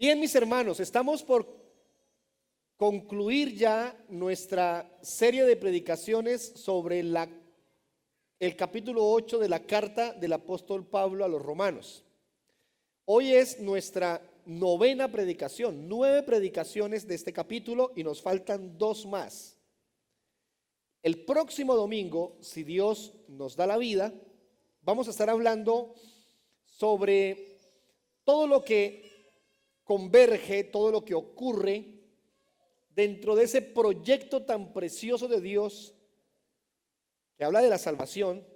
Bien, mis hermanos, estamos por concluir ya nuestra serie de predicaciones sobre el capítulo 8 de la carta del apóstol Pablo a los romanos. Hoy es nuestra novena predicación, 9 predicaciones de este capítulo y nos faltan 2 más. El próximo domingo, si Dios nos da la vida, vamos a estar hablando sobre todo lo que converge, todo lo que ocurre dentro de ese proyecto tan precioso de Dios que habla de la salvación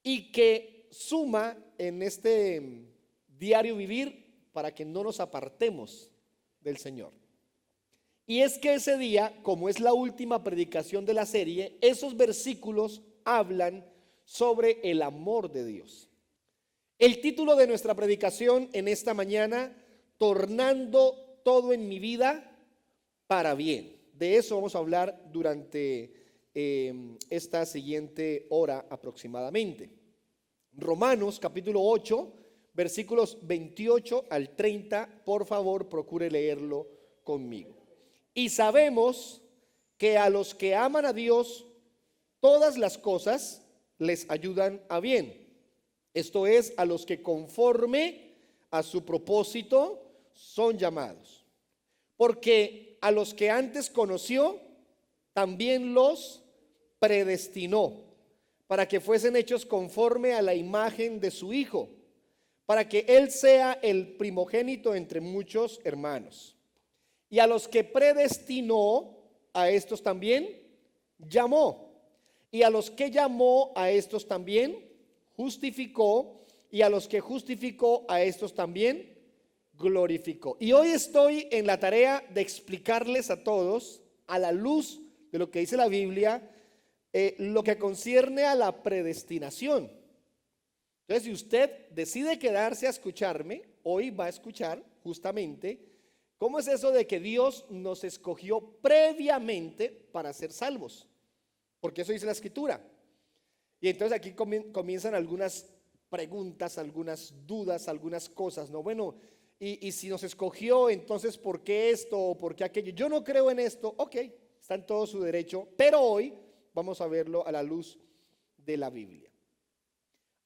y que suma en este diario vivir para que no nos apartemos del Señor. Y es que ese día, como es la última predicación de la serie, esos versículos hablan sobre el amor de Dios. El título de nuestra predicación en esta mañana: tornando todo en mi vida para bien. De eso vamos a hablar durante esta siguiente hora aproximadamente. Romanos capítulo 8, versículos 28 al 30, por favor procure leerlo conmigo. Y sabemos que a los que aman a Dios, todas las cosas les ayudan a bien. Esto es, a los que conforme a su propósito son llamados. Porque a los que antes conoció, también los predestinó para que fuesen hechos conforme a la imagen de su Hijo, para que Él sea el primogénito entre muchos hermanos. Y a los que predestinó, a estos también llamó. Y a los que llamó, a estos también justificó. Y a los que justificó, a estos también glorificó. Y hoy estoy en la tarea de explicarles a todos, a la luz de lo que dice la Biblia, lo que concierne a la predestinación. Entonces, si usted decide quedarse a escucharme, hoy va a escuchar justamente cómo es eso de que Dios nos escogió previamente para ser salvos, porque eso dice la Escritura. Y entonces aquí comienzan algunas preguntas, algunas dudas, algunas cosas, ¿no? Bueno, y si nos escogió, entonces ¿por qué esto o por qué aquello? Yo no creo en esto. Ok, está en todo su derecho, pero hoy vamos a verlo a la luz de la Biblia.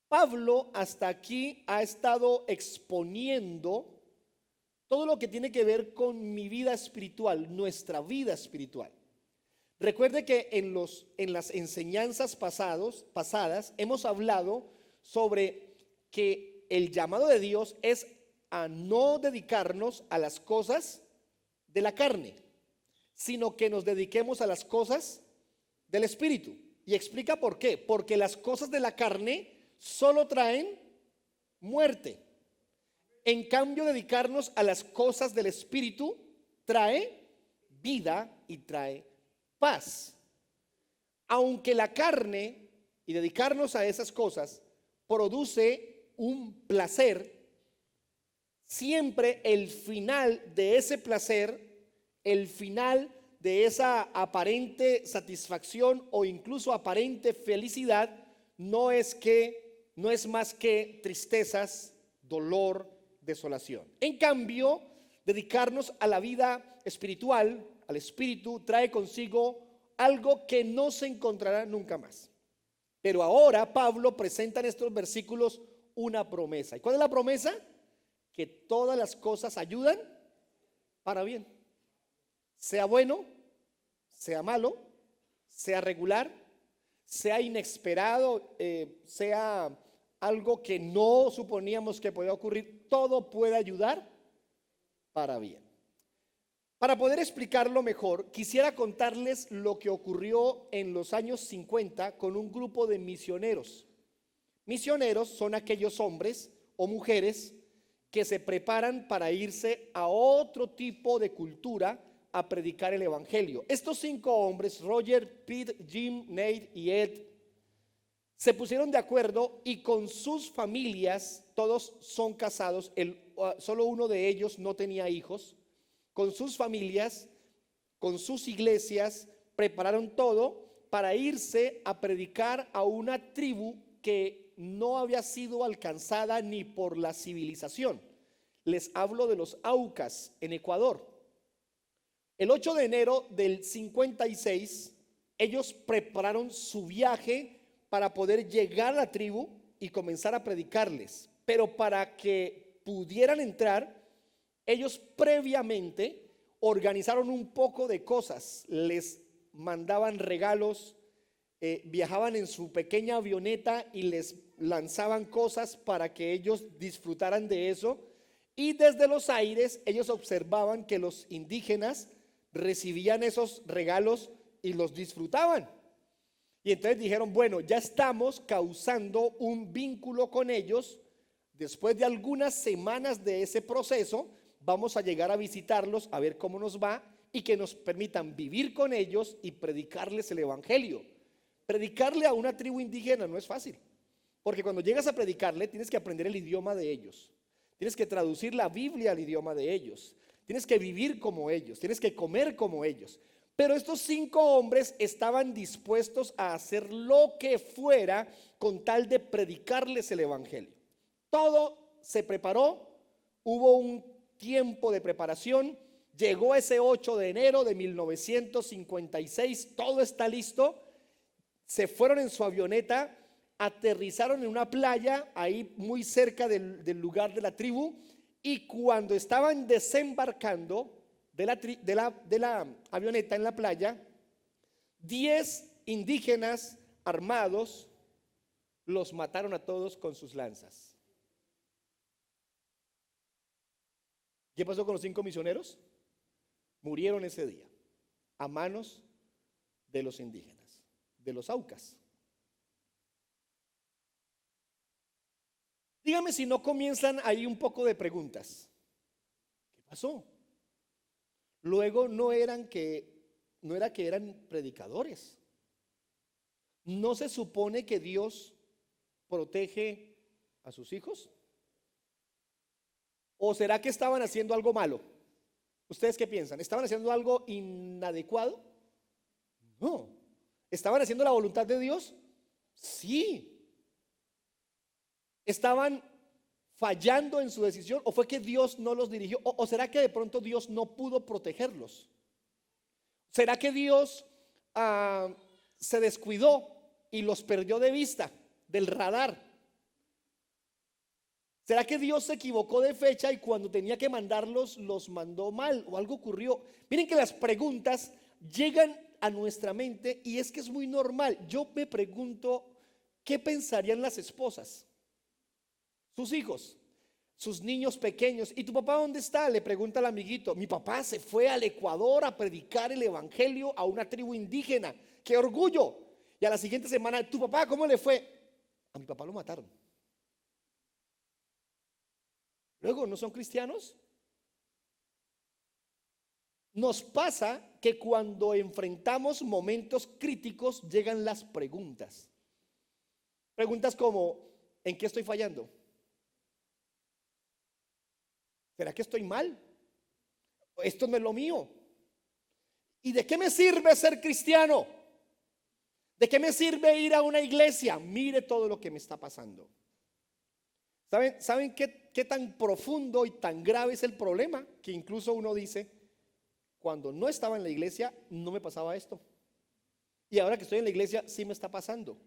Pablo hasta aquí ha estado exponiendo todo lo que tiene que ver con mi vida espiritual, nuestra vida espiritual. Recuerde que en las enseñanzas pasadas hemos hablado sobre que el llamado de Dios es a no dedicarnos a las cosas de la carne, sino que nos dediquemos a las cosas del Espíritu. Y explica por qué. Porque las cosas de la carne solo traen muerte. En cambio, dedicarnos a las cosas del Espíritu trae vida y trae paz. Aunque la carne y dedicarnos a esas cosas produce un placer, siempre el final de ese placer, el final de esa aparente satisfacción o incluso aparente felicidad, no es más que tristezas, dolor, desolación. En cambio, dedicarnos a la vida espiritual, al Espíritu, trae consigo algo que no se encontrará nunca más. Pero ahora Pablo presenta en estos versículos una promesa. ¿Y cuál es la promesa? Que todas las cosas ayudan para bien. Sea bueno, sea malo, sea regular, sea inesperado, sea algo que no suponíamos que podía ocurrir, todo puede ayudar para bien. Para poder explicarlo mejor, quisiera contarles lo que ocurrió en los años 50 con un grupo de misioneros. Misioneros son aquellos hombres o mujeres que se preparan para irse a otro tipo de cultura a predicar el evangelio. Estos 5 hombres, Roger, Pete, Jim, Nate y Ed, se pusieron de acuerdo y con sus familias, todos son casados, solo uno de ellos no tenía hijos. Con sus familias, con sus iglesias, prepararon todo para irse a predicar a una tribu que no había sido alcanzada ni por la civilización. Les hablo de los Aucas en Ecuador. El 8 de enero del 56, ellos prepararon su viaje para poder llegar a la tribu y comenzar a predicarles. Pero para que pudieran entrar, ellos previamente organizaron un poco de cosas. Les mandaban regalos, viajaban en su pequeña avioneta y les lanzaban cosas para que ellos disfrutaran de eso. Y desde los aires ellos observaban que los indígenas recibían esos regalos y los disfrutaban. Y entonces dijeron, bueno, ya estamos causando un vínculo con ellos. Después de algunas semanas de ese proceso, vamos a llegar a visitarlos, a ver cómo nos va y que nos permitan vivir con ellos y predicarles el evangelio. Predicarle a una tribu indígena no es fácil, porque cuando llegas a predicarle tienes que aprender el idioma de ellos, tienes que traducir la Biblia al idioma de ellos, tienes que vivir como ellos, tienes que comer como ellos. Pero estos 5 hombres estaban dispuestos a hacer lo que fuera con tal de predicarles el evangelio. Todo se preparó, hubo un tiempo de preparación, llegó ese 8 de enero de 1956, todo está listo. Se fueron en su avioneta, aterrizaron en una playa ahí muy cerca del lugar de la tribu, y cuando estaban desembarcando de la avioneta en la playa, 10 indígenas armados los mataron a todos con sus lanzas. ¿Qué pasó con los 5 misioneros? Murieron ese día a manos de los indígenas, de los Aucas. Dígame si no comienzan ahí un poco de preguntas. ¿Qué pasó? Luego no era que eran predicadores. ¿No se supone que Dios protege a sus hijos? ¿O será que estaban haciendo algo malo? ¿Ustedes qué piensan? ¿Estaban haciendo algo inadecuado? No. ¿Estaban haciendo la voluntad de Dios? Sí. ¿Estaban fallando en su decisión? ¿O fue que Dios no los dirigió? ¿O será que de pronto Dios no pudo protegerlos? ¿Será que Dios se descuidó y los perdió de vista, del radar? ¿Será que Dios se equivocó de fecha y cuando tenía que mandarlos los mandó mal o algo ocurrió? Miren que las preguntas llegan a nuestra mente y es que es muy normal. Yo me pregunto, ¿qué pensarían las esposas? Sus hijos, sus niños pequeños. ¿Y tu papá dónde está? Le pregunta el amiguito. Mi papá se fue al Ecuador a predicar el evangelio a una tribu indígena. ¡Qué orgullo! Y a la siguiente semana, ¿tu papá cómo le fue? A mi papá lo mataron. Luego, ¿no son cristianos? Nos pasa que cuando enfrentamos momentos críticos llegan las preguntas. Preguntas como, ¿en qué estoy fallando? ¿Será que estoy mal? Esto no es lo mío. ¿Y de qué me sirve ser cristiano? ¿De qué me sirve ir a una iglesia? Mire todo lo que me está pasando. ¿Saben qué tan profundo y tan grave es el problema? Que incluso uno dice, cuando no estaba en la iglesia no me pasaba esto. Y ahora que estoy en la iglesia sí me está pasando.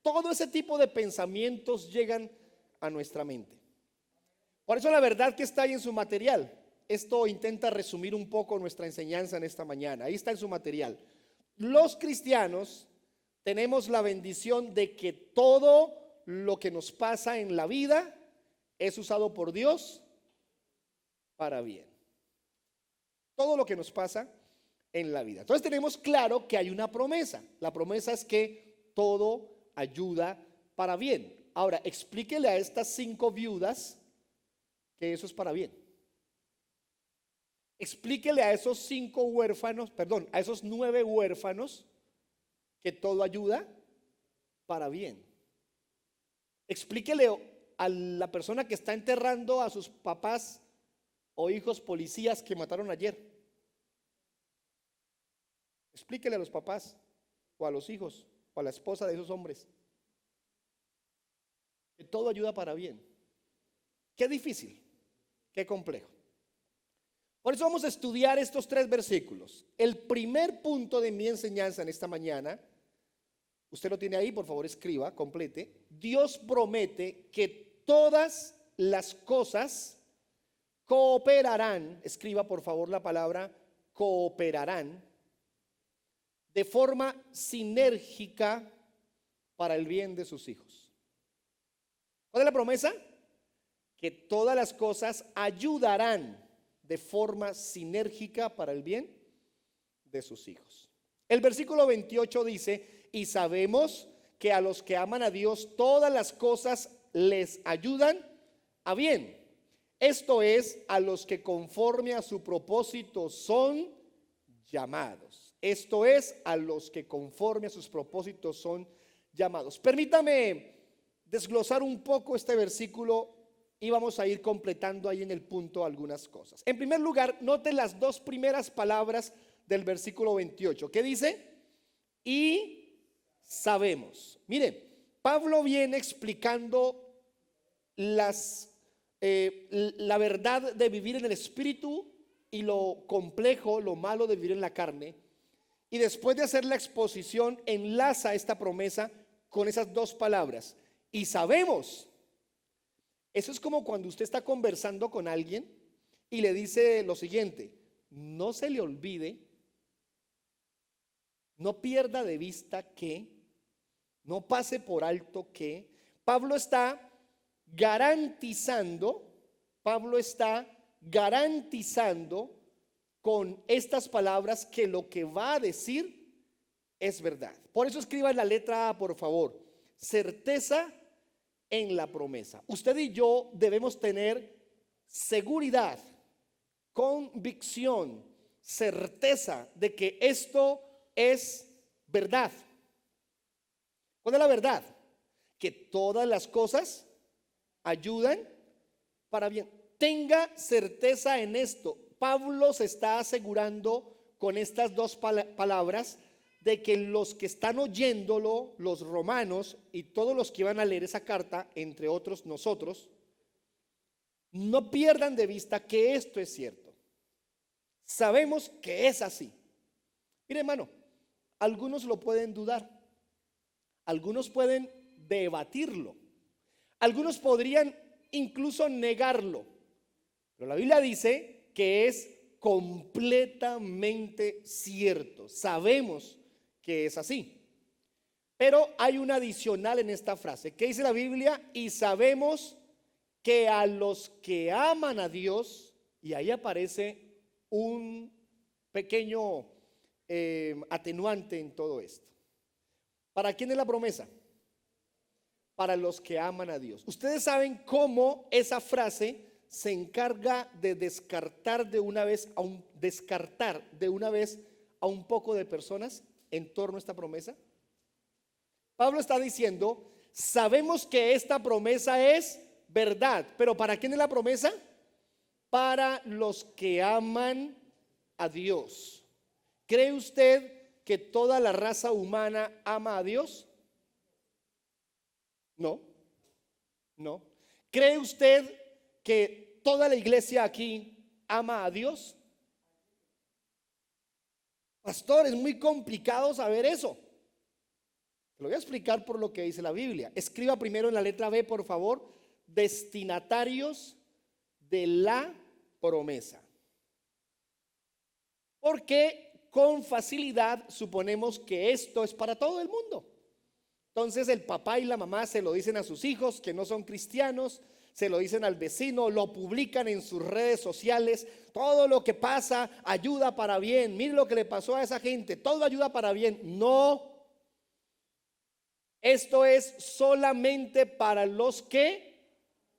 Todo ese tipo de pensamientos llegan a nuestra mente. Por eso la verdad que está ahí en su material. Esto intenta resumir un poco nuestra enseñanza en esta mañana. Ahí está en su material. Los cristianos tenemos la bendición de que todo lo que nos pasa en la vida es usado por Dios para bien. Todo lo que nos pasa en la vida. Entonces tenemos claro que hay una promesa. La promesa es que todo ayuda para bien. Ahora, explíquele a estas 5 viudas que eso es para bien. Explíquele a esos 5 huérfanos, perdón, a esos 9 huérfanos que todo ayuda para bien. Explíquele a la persona que está enterrando a sus papás o hijos policías que mataron ayer. Explíquele a los papás o a los hijos o a la esposa de esos hombres que todo ayuda para bien. Qué difícil Qué complejo. Por eso vamos a estudiar estos 3 versículos. El primer punto de mi enseñanza en esta mañana, usted lo tiene ahí, por favor escriba, complete. Dios promete que todas las cosas cooperarán, escriba por favor la palabra cooperarán, de forma sinérgica para el bien de sus hijos. ¿Cuál es la promesa? Que todas las cosas ayudarán de forma sinérgica para el bien de sus hijos. El versículo 28 dice: y sabemos que a los que aman a Dios todas las cosas les ayudan a bien. Esto es, a los que conforme a su propósito son llamados. Esto es, a los que conforme a sus propósitos son llamados. Permítame desglosar un poco este versículo y vamos a ir completando ahí en el punto algunas cosas. En primer lugar, note las 2 primeras palabras del versículo 28. ¿Qué dice? Y sabemos. Mire, Pablo viene explicando la verdad de vivir en el espíritu y lo complejo, lo malo de vivir en la carne. Y después de hacer la exposición, enlaza esta promesa con esas 2 palabras. Y sabemos. Eso es como cuando usted está conversando con alguien y le dice lo siguiente: no se le olvide, no pierda de vista que, no pase por alto que. Pablo está garantizando con estas palabras que lo que va a decir es verdad. Por eso escriba en la letra A, por favor: certeza en la promesa. Usted y yo debemos tener seguridad, convicción, certeza de que esto es verdad. ¿Cuál es la verdad? Que todas las cosas ayudan para bien. Tenga certeza en esto. Pablo se está asegurando con estas 2 palabras de que los que están oyéndolo, los romanos y todos los que van a leer esa carta, entre otros nosotros, no pierdan de vista que esto es cierto. Sabemos que es así. Mire, hermano, algunos lo pueden dudar, algunos pueden debatirlo, algunos podrían incluso negarlo, pero la Biblia dice que es completamente cierto. Sabemos que es así. Pero hay un adicional en esta frase. ¿Qué dice la Biblia? Y sabemos que a los que aman a Dios, y ahí aparece un pequeño atenuante en todo esto. ¿Para quién es la promesa? Para los que aman a Dios. Ustedes saben cómo esa frase se encarga de descartar de una vez a un poco de personas en torno a esta promesa. Pablo está diciendo: sabemos que esta promesa es verdad, pero ¿para quién es la promesa? Para los que aman a Dios. ¿Cree usted que toda la raza humana ama a Dios? No, no. ¿Cree usted que toda la iglesia aquí ama a Dios? Pastor, es muy complicado saber eso. Lo voy a explicar por lo que dice la Biblia. Escriba primero en la letra B, por favor: destinatarios de la promesa. Porque con facilidad suponemos que esto es para todo el mundo. Entonces el papá y la mamá se lo dicen a sus hijos que no son cristianos, se lo dicen al vecino, lo publican en sus redes sociales. Todo lo que pasa ayuda para bien. Mire lo que le pasó a esa gente, todo ayuda para bien. No, esto es solamente para los que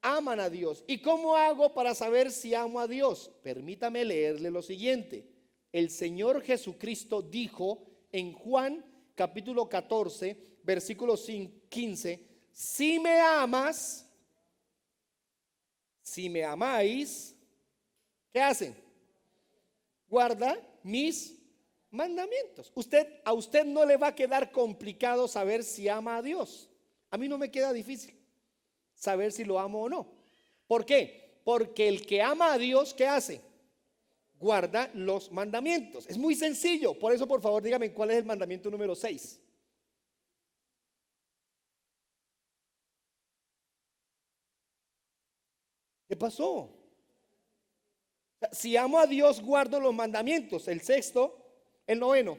aman a Dios. ¿Y cómo hago para saber si amo a Dios? Permítame leerle lo siguiente. El Señor Jesucristo dijo en Juan capítulo 14 versículo 15: si me amáis, ¿qué hacen? Guarda mis mandamientos. A usted no le va a quedar complicado saber si ama a Dios. A mí no me queda difícil saber si lo amo o no. ¿Por qué? Porque el que ama a Dios, ¿qué hace? Guarda los mandamientos. Es muy sencillo. Por eso, por favor, dígame cuál es el mandamiento número 6. ¿Qué pasó? Si amo a Dios, guardo los mandamientos. El sexto, el noveno.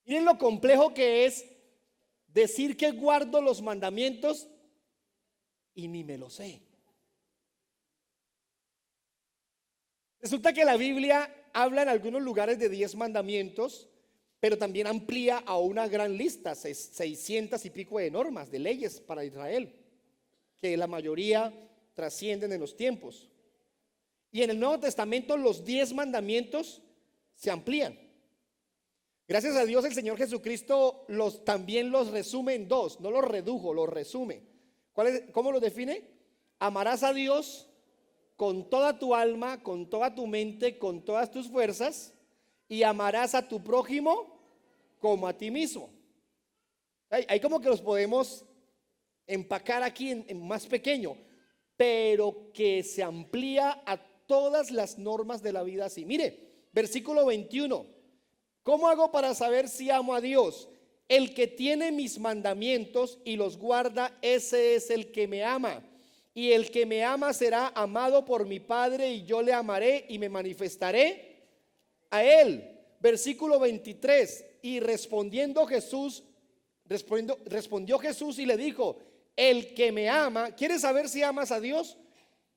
Miren lo complejo que es decir que guardo los mandamientos y ni me lo sé. Resulta que la Biblia habla en algunos lugares de 10 mandamientos, pero también amplía a una gran lista, 600 y pico de normas, de leyes para Israel, que la mayoría trascienden en los tiempos. Y en el Nuevo Testamento los 10 mandamientos se amplían. Gracias a Dios el Señor Jesucristo también los resume en 2, no los redujo, los resume. ¿Cómo los define? Amarás a Dios con toda tu alma, con toda tu mente, con todas tus fuerzas, y amarás a tu prójimo como a ti mismo. Hay como que los podemos empacar aquí en más pequeño, pero que se amplía a todas las normas de la vida así. Mire, versículo 21. ¿Cómo hago para saber si amo a Dios? El que tiene mis mandamientos y los guarda, ese es el que me ama. Y el que me ama será amado por mi Padre, y yo le amaré y me manifestaré a él. Versículo 23. Y respondió Jesús y le dijo: el que me ama, ¿quieres saber si amas a Dios?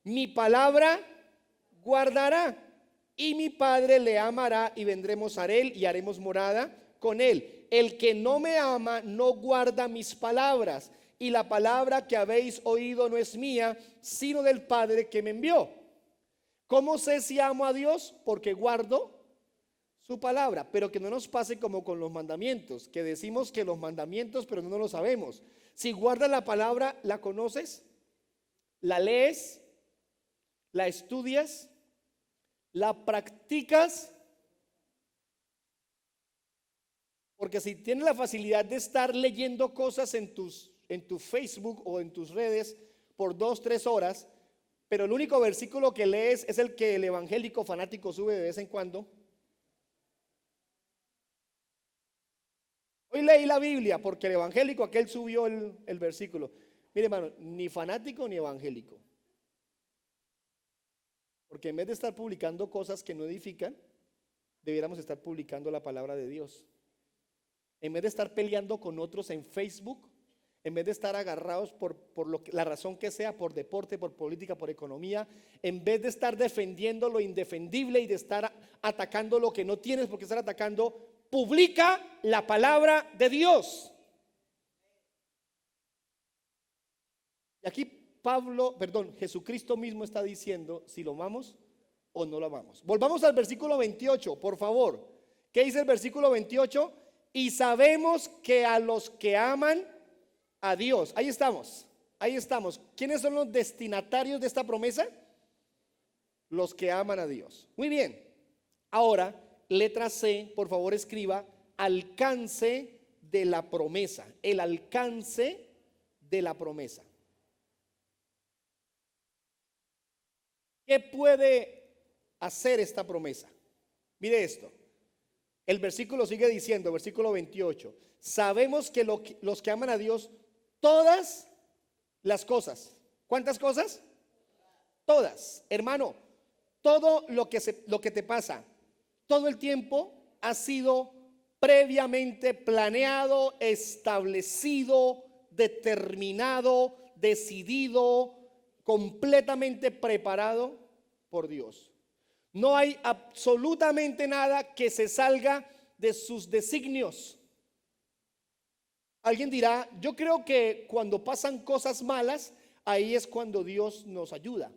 Mi palabra guardará, y mi Padre le amará, y vendremos a él y haremos morada con él. El que no me ama no guarda mis palabras, y la palabra que habéis oído no es mía, sino del Padre que me envió. ¿Cómo sé si amo a Dios? Porque guardo su palabra. Pero que no nos pase como con los mandamientos, que decimos que los mandamientos, pero no lo sabemos. Si guardas la palabra, ¿la conoces? ¿La lees? ¿La estudias? ¿La practicas? Porque si tienes la facilidad de estar leyendo cosas en tu Facebook o en tus redes por 2-3 horas, pero el único versículo que lees es el que el evangélico fanático sube de vez en cuando. Hoy leí la Biblia porque el evangélico aquel subió el versículo. Mire, hermano, ni fanático ni evangélico. Porque en vez de estar publicando cosas que no edifican, debiéramos estar publicando la palabra de Dios. En vez de estar peleando con otros en Facebook, en vez de estar agarrados por la razón que sea, por deporte, por política, por economía, en vez de estar defendiendo lo indefendible y de estar atacando lo que no tienes por qué estar atacando, publica la palabra de Dios. Y aquí Jesucristo mismo está diciendo si lo amamos o no lo amamos. Volvamos al versículo 28, por favor. ¿Qué dice el versículo 28? Y sabemos que a los que aman a Dios, ahí estamos. ¿Quiénes son los destinatarios de esta promesa? Los que aman a Dios. Muy bien. Ahora, letra C, por favor escriba: alcance de la promesa. El alcance de la promesa. ¿Qué puede hacer esta promesa? Mire esto. El versículo sigue diciendo, versículo 28. Sabemos que los que aman a Dios, todas las cosas. ¿Cuántas cosas? Todas. Hermano, todo lo que te pasa, todo el tiempo ha sido previamente planeado, establecido, determinado, decidido, completamente preparado por Dios. No hay absolutamente nada que se salga de sus designios. Alguien dirá: yo creo que cuando pasan cosas malas, ahí es cuando Dios nos ayuda.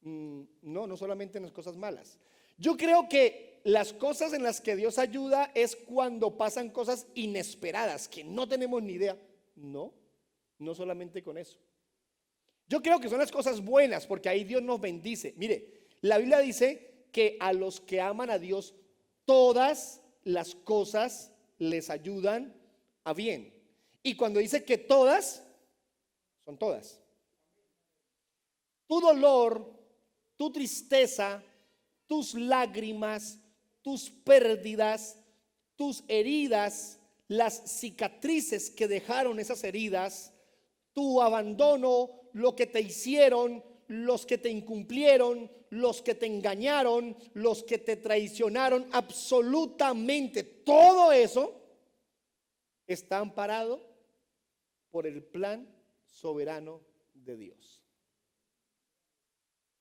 No solamente en las cosas malas. Yo creo que las cosas en las que Dios ayuda es cuando pasan cosas inesperadas, que no tenemos ni idea. No solamente con eso. Yo creo que son las cosas buenas, porque ahí Dios nos bendice. Mire, la Biblia dice que a los que aman a Dios, todas las cosas les ayudan a bien. Y cuando dice que todas, son todas. Tu dolor, tu tristeza, tus lágrimas, tus pérdidas, tus heridas, las cicatrices que dejaron esas heridas, tu abandono, lo que te hicieron, los que te incumplieron, los que te engañaron, los que te traicionaron, absolutamente todo eso está amparado por el plan soberano de Dios.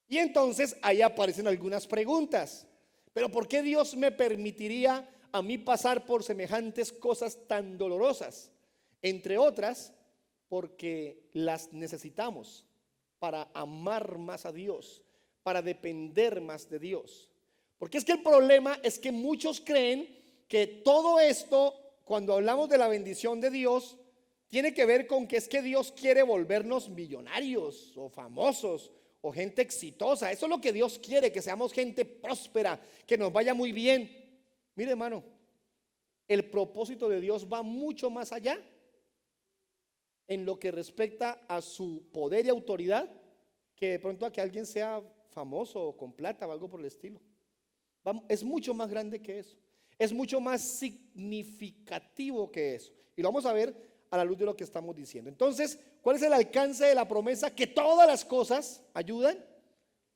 Y entonces ahí aparecen algunas preguntas. ¿Pero por qué Dios me permitiría a mí pasar por semejantes cosas tan dolorosas? Entre otras, porque las necesitamos para amar más a Dios, para depender más de Dios. Porque es que el problema es que muchos creen que todo esto, cuando hablamos de la bendición de Dios, tiene que ver con que es que Dios quiere volvernos millonarios o famosos o gente exitosa. Eso es lo que Dios quiere, que seamos gente próspera, que nos vaya muy bien. Mire, hermano, el propósito de Dios va mucho más allá en lo que respecta a su poder y autoridad, que de pronto a que alguien sea famoso o con plata o algo por el estilo. Es mucho más grande que eso. Es mucho más significativo que eso. Y lo vamos a ver a la luz de lo que estamos diciendo. Entonces, ¿cuál es el alcance de la promesa? Que todas las cosas ayudan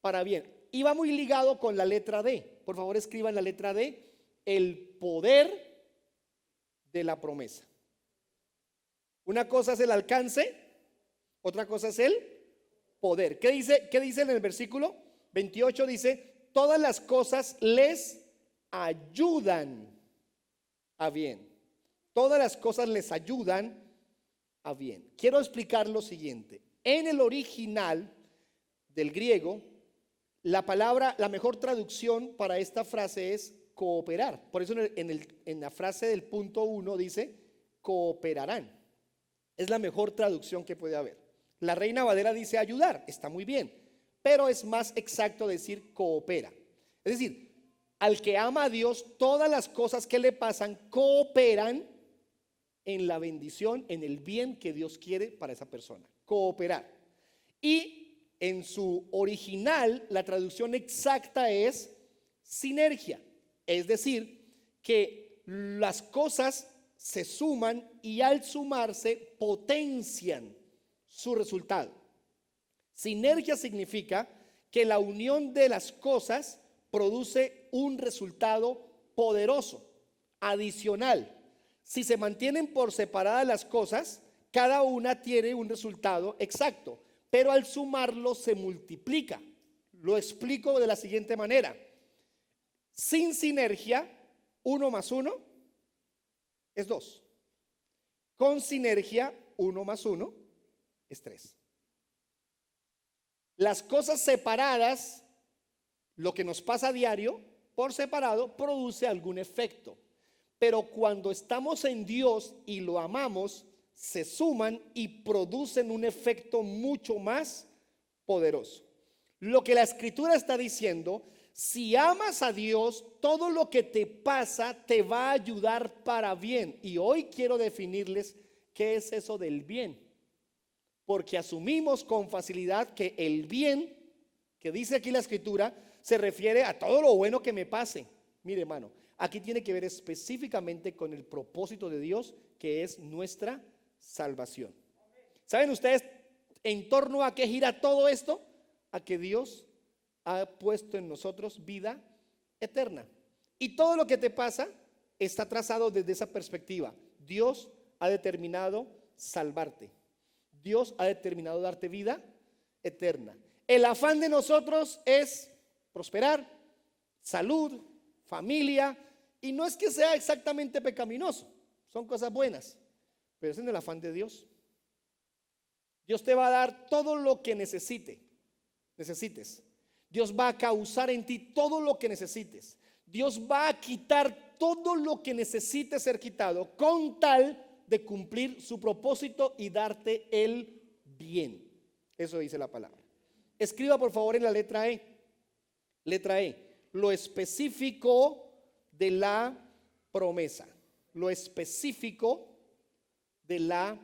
para bien. Y va muy ligado con la letra D. Por favor, escriban la letra D. El poder de la promesa. Una cosa es el alcance, otra cosa es el poder. ¿Qué dice en el versículo 28? Dice, todas las cosas les ayudan a bien. Todas las cosas les ayudan a bien. Quiero explicar lo siguiente. En el original del griego, la mejor traducción para esta frase es cooperar. Por eso en la frase del punto 1 dice cooperarán. Es la mejor traducción que puede haber. La Reina Valera dice ayudar, está muy bien, pero es más exacto decir coopera. Es decir, al que ama a Dios, todas las cosas que le pasan cooperan en la bendición, en el bien que Dios quiere para esa persona. Cooperar. Y en su original, la traducción exacta es sinergia. Es decir, que las cosas se suman y al sumarse potencian su resultado. Sinergia significa que la unión de las cosas produce un resultado poderoso, adicional. Si se mantienen por separadas las cosas, cada una tiene un resultado exacto, pero al sumarlo se multiplica. Lo explico de la siguiente manera. Sin sinergia, 1 más 1 es 2. Con sinergia, 1 más 1 es 3. Las cosas separadas, lo que nos pasa a diario, por separado, produce algún efecto. Pero cuando estamos en Dios y lo amamos, se suman y producen un efecto mucho más poderoso. Lo que la Escritura está diciendo, si amas a Dios, todo lo que te pasa te va a ayudar para bien. Y hoy quiero definirles qué es eso del bien. Porque asumimos con facilidad que el bien, que dice aquí la Escritura, se refiere a todo lo bueno que me pase. Mire, hermano, aquí tiene que ver específicamente con el propósito de Dios, que es nuestra salvación. ¿Saben ustedes en torno a qué gira todo esto? A que Dios ha puesto en nosotros vida eterna. Y todo lo que te pasa está trazado desde esa perspectiva. Dios ha determinado salvarte. Dios ha determinado darte vida eterna. El afán de nosotros es prosperar, salud, familia, y no es que sea exactamente pecaminoso, son cosas buenas, pero es en el afán de Dios. Dios te va a dar todo lo que necesites. Dios va a causar en ti todo lo que necesites. Dios va a quitar todo lo que necesite ser quitado con tal de cumplir su propósito y darte el bien. Eso dice la palabra. Escriba por favor en la letra E. Letra E. Lo específico de la promesa. Lo específico de la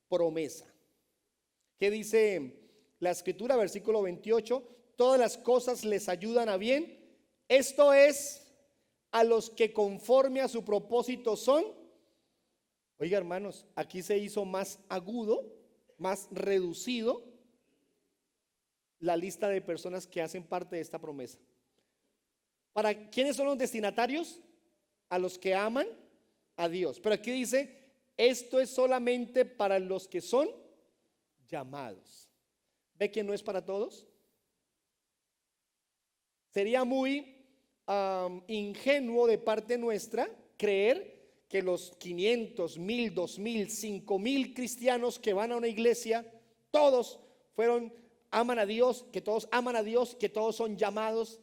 promesa. ¿Qué dice la escritura? Versículo 28: todas las cosas les ayudan a bien, esto es, a los que conforme a su propósito son. Oiga, hermanos, aquí se hizo más agudo, más reducido la lista de personas que hacen parte de esta promesa. ¿Para quiénes son los destinatarios? A los que aman a Dios. Pero aquí dice, esto es solamente para los que son llamados. ¿Ve que no es para todos? Sería muy ingenuo de parte nuestra creer que los 500, 1000, 2000, 5000 cristianos que van a una iglesia, todos aman a Dios, que todos aman a Dios, que todos son llamados.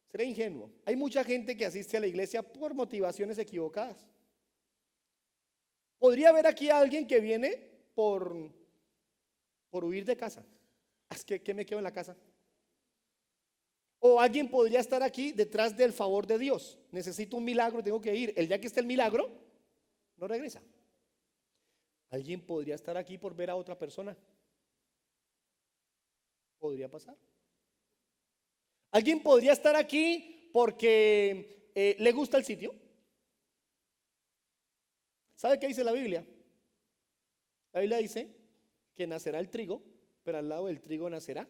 Sería ingenuo. Hay mucha gente que asiste a la iglesia por motivaciones equivocadas. Podría haber aquí a alguien que viene por huir de casa. Es que ¿qué me quedo en la casa? O alguien podría estar aquí detrás del favor de Dios. Necesito un milagro, tengo que ir. El día que esté el milagro, no regresa. Alguien podría estar aquí por ver a otra persona. Podría pasar. Alguien podría estar aquí porque le gusta el sitio. ¿Sabe qué dice la Biblia? La Biblia dice que nacerá el trigo, pero al lado del trigo nacerá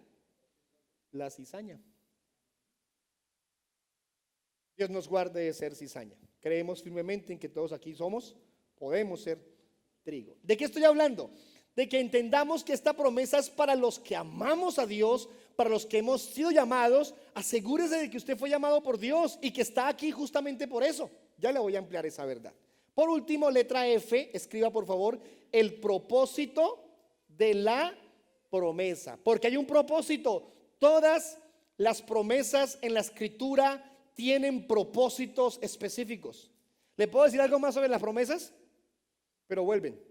la cizaña. Dios nos guarde de ser cizaña. Creemos firmemente en que todos aquí podemos ser trigo. ¿De qué estoy hablando? De que entendamos que esta promesa es para los que amamos a Dios, para los que hemos sido llamados. Asegúrese de que usted fue llamado por Dios y que está aquí justamente por eso. Ya le voy a ampliar esa verdad. Por último, letra F, escriba por favor el propósito de la promesa, porque hay un propósito. Todas las promesas en la escritura tienen propósitos específicos. ¿Le puedo decir algo más sobre las promesas? Pero vuelven.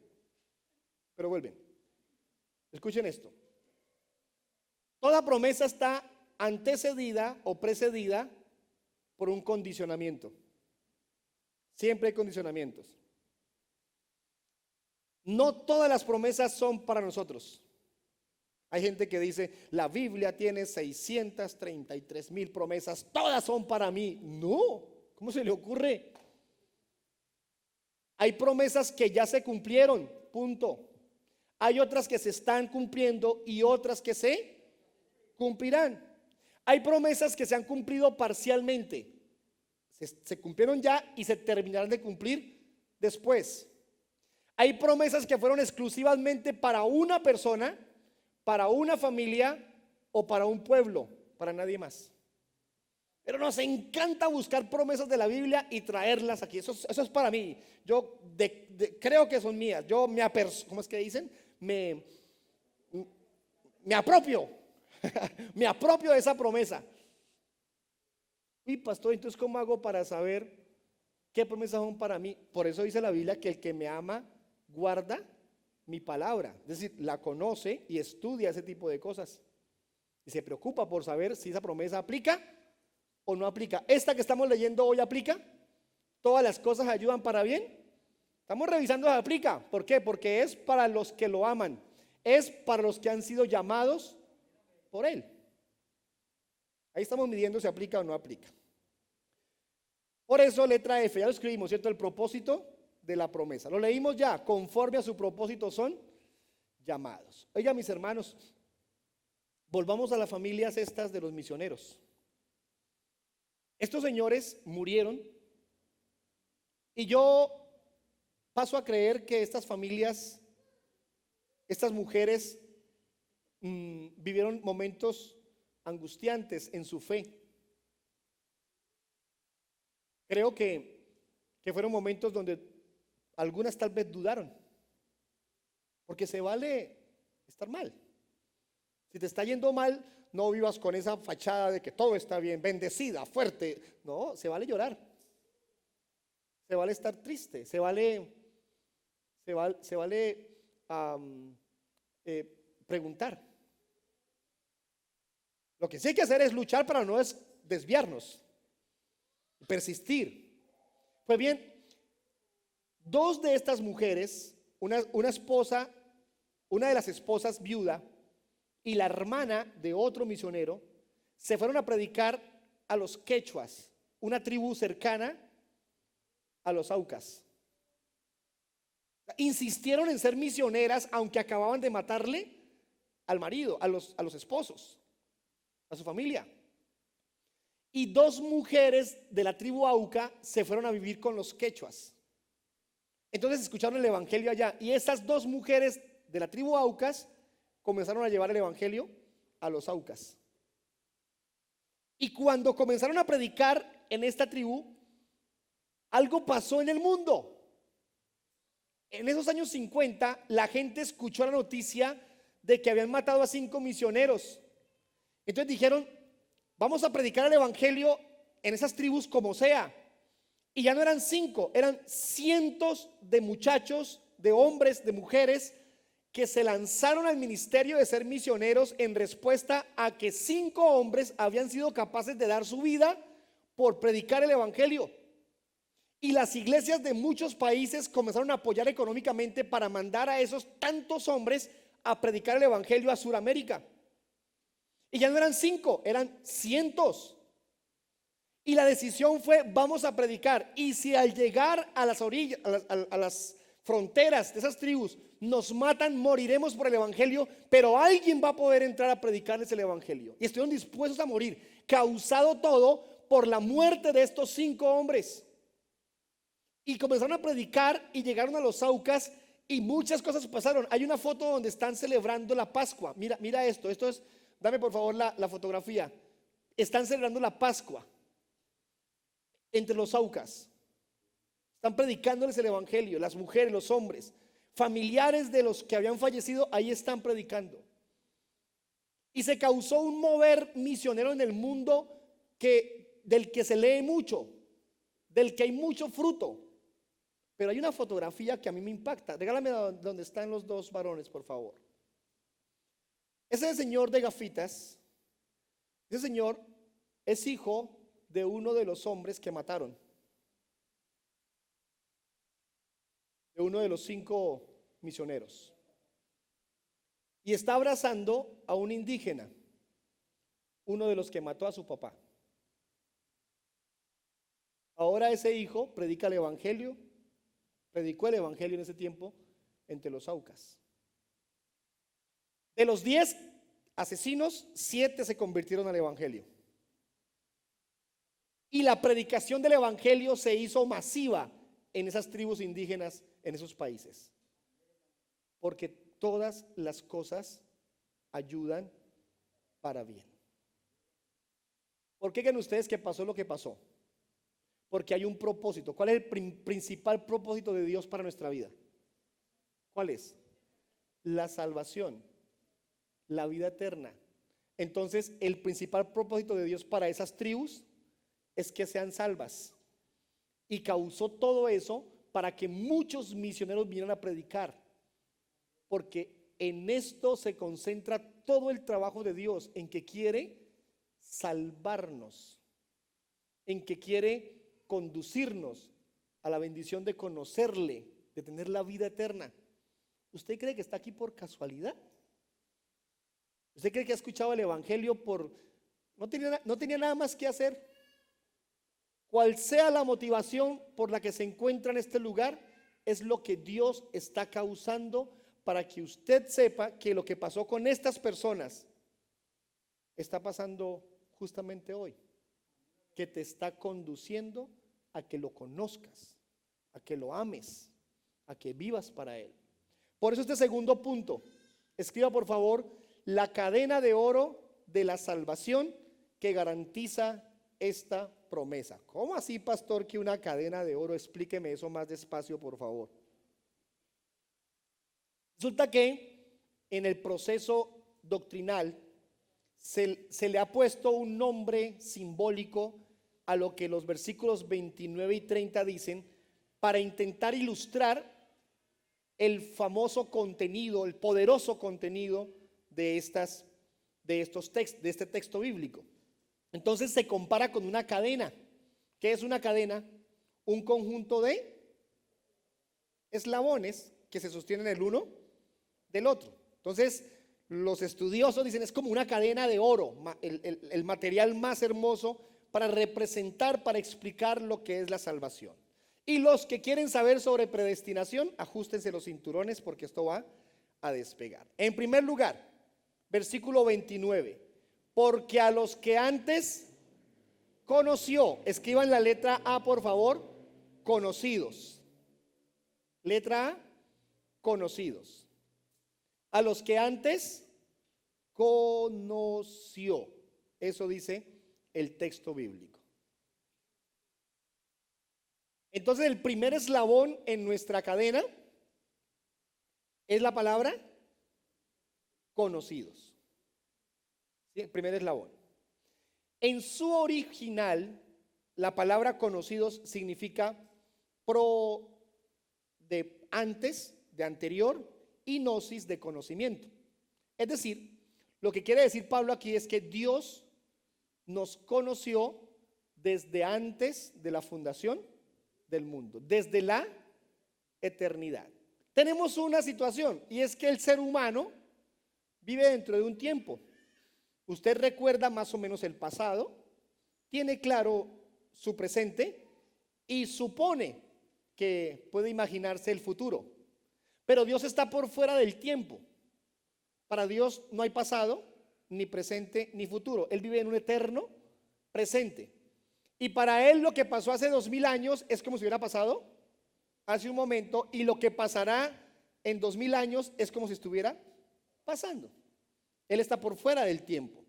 Escuchen esto. Toda promesa está antecedida o precedida por un condicionamiento. Siempre hay condicionamientos. No todas las promesas son para nosotros. Hay gente que dice, la Biblia tiene 633,000 promesas, todas son para mí. No, ¿cómo se le ocurre? Hay promesas que ya se cumplieron, punto. Hay otras que se están cumpliendo y otras que se cumplirán. Hay promesas que se han cumplido parcialmente. Se cumplieron ya y se terminarán de cumplir después. Hay promesas que fueron exclusivamente para una persona, para una familia o para un pueblo, para nadie más. Pero nos encanta buscar promesas de la Biblia y traerlas aquí. Eso es para mí. Yo creo que son mías. Yo ¿cómo es que dicen? Me apropio. Me apropio de esa promesa. Y pastor, entonces ¿cómo hago para saber qué promesas son para mí? Por eso dice la Biblia que el que me ama guarda mi palabra. Es decir, la conoce y estudia ese tipo de cosas. Y se preocupa por saber si esa promesa aplica o no aplica. Esta que estamos leyendo hoy aplica. Todas las cosas ayudan para bien. Estamos revisando si aplica. ¿Por qué? Porque es para los que lo aman. Es para los que han sido llamados por Él. Ahí estamos midiendo si aplica o no aplica. Por eso letra F, ya lo escribimos, ¿cierto? El propósito de la promesa. Lo leímos ya, conforme a su propósito son llamados. Oiga, mis hermanos, volvamos a las familias estas de los misioneros. Estos señores murieron y yo paso a creer que estas familias, estas mujeres vivieron momentos angustiantes en su fe. Creo que fueron momentos donde algunas tal vez dudaron, porque se vale estar mal. Si te está yendo mal, no vivas con esa fachada de que todo está bien, bendecida, fuerte. No, se vale llorar, se vale estar triste, se vale preguntar. Lo que sí hay que hacer es luchar para no desviarnos, persistir. Pues bien, dos de estas mujeres, una esposa, una de las esposas viuda y la hermana de otro misionero se fueron a predicar a los quechuas, una tribu cercana a los aucas. Insistieron en ser misioneras aunque acababan de matarle al marido, a los esposos, a su familia. Y dos mujeres de la tribu auca se fueron a vivir con los quechuas. Entonces escucharon el evangelio allá, y esas dos mujeres de la tribu aucas comenzaron a llevar el evangelio a los aucas. Y cuando comenzaron a predicar en esta tribu, algo pasó en el mundo. En esos años 50, la gente escuchó la noticia de que habían matado a 5 misioneros. Entonces dijeron: vamos a predicar el evangelio en esas tribus como sea. Y ya no eran 5, eran cientos de muchachos, de hombres, de mujeres que se lanzaron al ministerio de ser misioneros en respuesta a que 5 hombres habían sido capaces de dar su vida por predicar el evangelio. Y las iglesias de muchos países comenzaron a apoyar económicamente para mandar a esos tantos hombres a predicar el evangelio a Sudamérica. Y ya no eran 5, eran cientos. Y la decisión fue: vamos a predicar. Y si al llegar a las orillas, a las fronteras de esas tribus, nos matan, moriremos por el evangelio, pero alguien va a poder entrar a predicarles el evangelio. Y estuvieron dispuestos a morir, causado todo por la muerte de estos 5 hombres. Y comenzaron a predicar y llegaron a los aucas y muchas cosas pasaron. Hay una foto donde están celebrando la Pascua. Mira esto es, dame por favor la fotografía. Están celebrando la Pascua entre los aucas. Están predicándoles el evangelio, las mujeres, los hombres, familiares de los que habían fallecido, ahí están predicando. Y se causó un mover misionero en el mundo del que se lee mucho, del que hay mucho fruto. Pero hay una fotografía que a mí me impacta. Regálame donde están los 2 varones, por favor. Ese señor de gafitas, ese señor es hijo de uno de los hombres que mataron, de uno de los 5 misioneros, y está abrazando a un indígena, uno de los que mató a su papá. Ahora ese hijo predica el evangelio, predicó el evangelio en ese tiempo entre los aucas. De los 10 asesinos, 7 se convirtieron al evangelio. Y la predicación del evangelio se hizo masiva en esas tribus indígenas, en esos países. Porque todas las cosas ayudan para bien. ¿Por qué creen ustedes que pasó lo que pasó? Porque hay un propósito. ¿Cuál es el principal propósito de Dios para nuestra vida? ¿Cuál es? La salvación, la vida eterna. Entonces, el principal propósito de Dios para esas tribus es que sean salvas. Y causó todo eso para que muchos misioneros vinieran a predicar. Porque en esto se concentra todo el trabajo de Dios, en que quiere salvarnos, en que quiere conducirnos a la bendición de conocerle, de tener la vida eterna. ¿Usted cree que está aquí por casualidad? ¿Usted cree que ha escuchado el evangelio no tenía nada más que hacer? Cual sea la motivación por la que se encuentra en este lugar, es lo que Dios está causando para que usted sepa que lo que pasó con estas personas está pasando justamente hoy, que te está conduciendo a que lo conozcas, a que lo ames, a que vivas para Él. Por eso este segundo punto, escriba por favor: la cadena de oro de la salvación que garantiza esta promesa. ¿Cómo así, pastor, que una cadena de oro? Explíqueme eso más despacio, por favor. Resulta que en el proceso doctrinal se le ha puesto un nombre simbólico a lo que los versículos 29 y 30 dicen, para intentar ilustrar el famoso contenido, el poderoso contenido de este texto bíblico. Entonces se compara con una cadena. ¿Qué es una cadena? Un conjunto de eslabones que se sostienen el uno del otro. Entonces, los estudiosos dicen es como una cadena de oro, el material más hermoso para representar, para explicar lo que es la salvación. Y los que quieren saber sobre predestinación, ajustense los cinturones porque esto va a despegar. En primer lugar, versículo 29, porque a los que antes conoció, escriban la letra A por favor, conocidos. Letra A, conocidos. A los que antes conoció, eso dice el texto bíblico. Entonces el primer eslabón en nuestra cadena es la palabra conocidos. ¿Sí? El primer eslabón. En su original, la palabra conocidos significa pro de antes, de anterior, y gnosis de conocimiento. Es decir, lo que quiere decir Pablo aquí es que Dios nos conoció desde antes de la fundación del mundo, desde la eternidad. Tenemos una situación y es que el ser humano vive dentro de un tiempo. Usted recuerda más o menos el pasado, tiene claro su presente y supone que puede imaginarse el futuro. Pero Dios está por fuera del tiempo. Para Dios no hay pasado, ni presente, ni futuro. Él vive en un eterno presente. Y para Él lo que pasó hace 2000 años es como si hubiera pasado hace un momento, y lo que pasará en 2000 años es como si estuviera pasando. Él está por fuera del tiempo.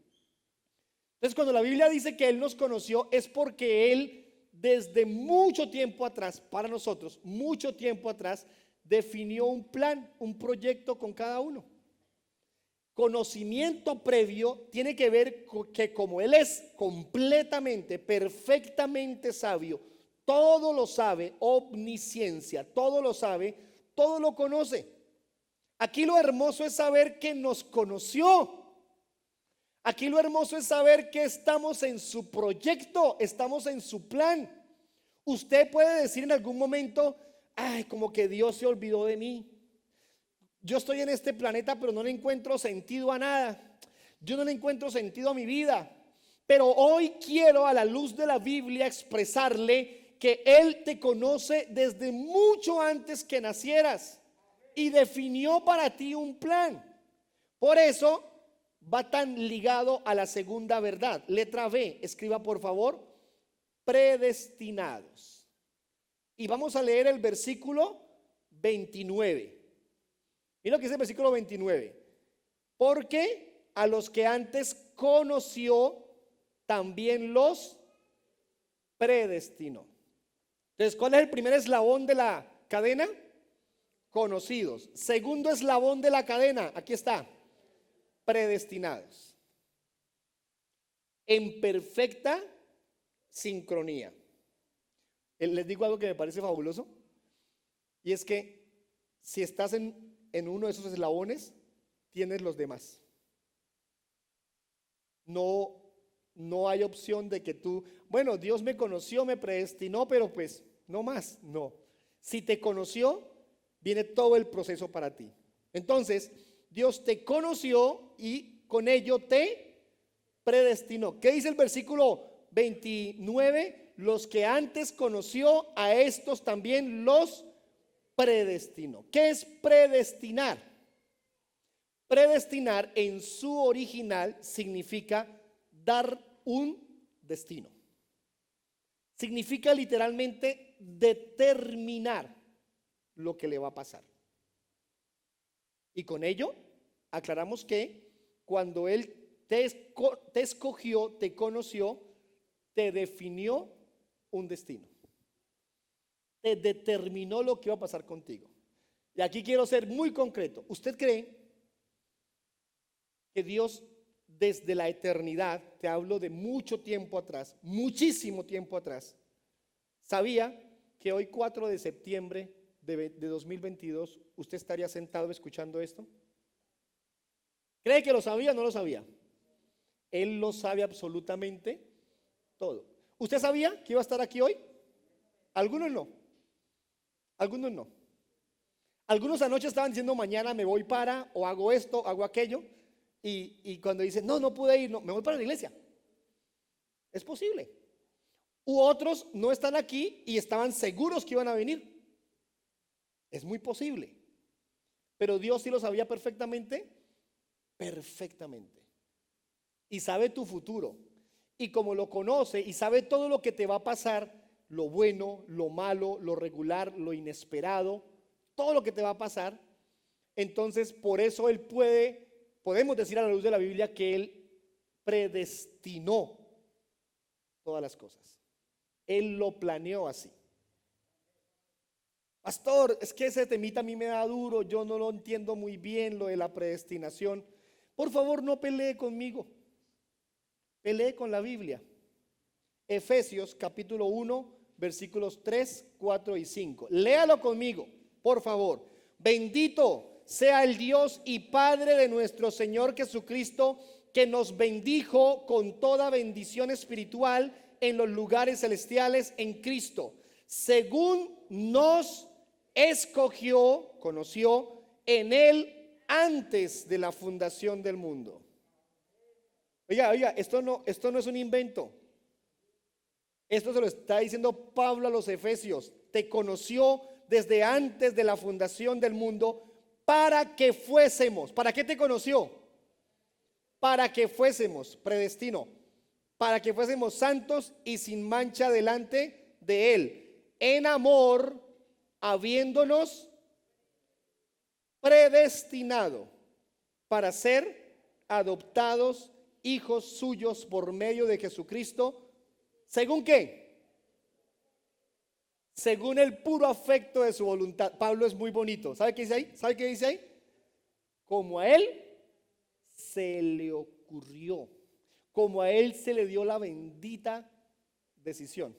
Entonces, cuando la Biblia dice que Él nos conoció, es porque Él desde mucho tiempo atrás, para nosotros, mucho tiempo atrás, definió un plan, un proyecto con cada uno. Conocimiento previo tiene que ver con que como Él es completamente, perfectamente sabio, todo lo sabe, omnisciencia, todo lo sabe, todo lo conoce. Aquí lo hermoso es saber que nos conoció. Aquí lo hermoso es saber que estamos en su proyecto, estamos en su plan. Usted puede decir en algún momento, ay, como que Dios se olvidó de mí. Yo estoy en este planeta, pero no le encuentro sentido a nada. Yo no le encuentro sentido a mi vida. Pero hoy quiero, a la luz de la Biblia, expresarle que Él te conoce desde mucho antes que nacieras y definió para ti un plan. Por eso va tan ligado a la segunda verdad. Letra B, escriba por favor, predestinados. Y vamos a leer el versículo 29. Mira lo que dice el versículo 29. Porque a los que antes conoció, también los predestinó. Entonces, ¿cuál es el primer eslabón de la cadena? Conocidos. Segundo eslabón de la cadena, aquí está, predestinados. En perfecta sincronía. Les digo algo que me parece fabuloso, y es que si estás en uno de esos eslabones, tienes los demás. No hay opción de que tú, bueno, Dios me conoció, me predestinó, pero pues no más, no. Si te conoció, viene todo el proceso para ti. Entonces, Dios te conoció y con ello te predestinó. ¿Qué dice el versículo 29? Los que antes conoció, a estos también los predestinó. ¿Qué es predestinar? Predestinar en su original significa dar un destino. Significa literalmente determinar lo que le va a pasar. Y con ello aclaramos que cuando Él te escogió, te conoció, te definió un destino. Te determinó lo que iba a pasar contigo. Y aquí quiero ser muy concreto. ¿Usted cree que Dios desde la eternidad, te hablo de mucho tiempo atrás, muchísimo tiempo atrás, sabía que hoy 4 de septiembre de 2022 usted estaría sentado escuchando esto? ¿Cree que lo sabía o no lo sabía? Él lo sabe absolutamente todo. ¿Usted sabía que iba a estar aquí hoy? Algunos no. Algunos no. Algunos anoche estaban diciendo mañana me voy para, o hago esto, hago aquello, y cuando dicen no pude ir, no, me voy para la iglesia. Es posible. U otros no están aquí y estaban seguros que iban a venir. Es muy posible. Pero Dios sí lo sabía perfectamente, perfectamente. Y sabe tu futuro. Y como lo conoce y sabe todo lo que te va a pasar, lo bueno, lo malo, lo regular, lo inesperado, todo lo que te va a pasar, entonces por eso podemos decir a la luz de la Biblia que Él predestinó todas las cosas. Él lo planeó así. Pastor, es que ese temita a mí me da duro, yo no lo entiendo muy bien, lo de la predestinación. Por favor, no pelee conmigo, pelee con la Biblia. Efesios capítulo 1, versículos 3, 4 y 5. Léalo conmigo, por favor. Bendito sea el Dios y Padre de nuestro Señor Jesucristo, que nos bendijo con toda bendición espiritual en los lugares celestiales en Cristo, según nos conoció en Él antes de la fundación del mundo. Oiga, esto no es un invento. Esto se lo está diciendo Pablo a los Efesios. Te conoció desde antes de la fundación del mundo para que fuésemos. ¿Para qué te conoció? Para que fuésemos, predestinó, para que fuésemos santos y sin mancha delante de Él, en amor, habiéndonos predestinado para ser adoptados hijos suyos por medio de Jesucristo. ¿Según qué? Según el puro afecto de su voluntad. Pablo es muy bonito. ¿Sabe qué dice ahí? ¿Sabe qué dice ahí? Como a él se le ocurrió, como a él se le dio la bendita decisión.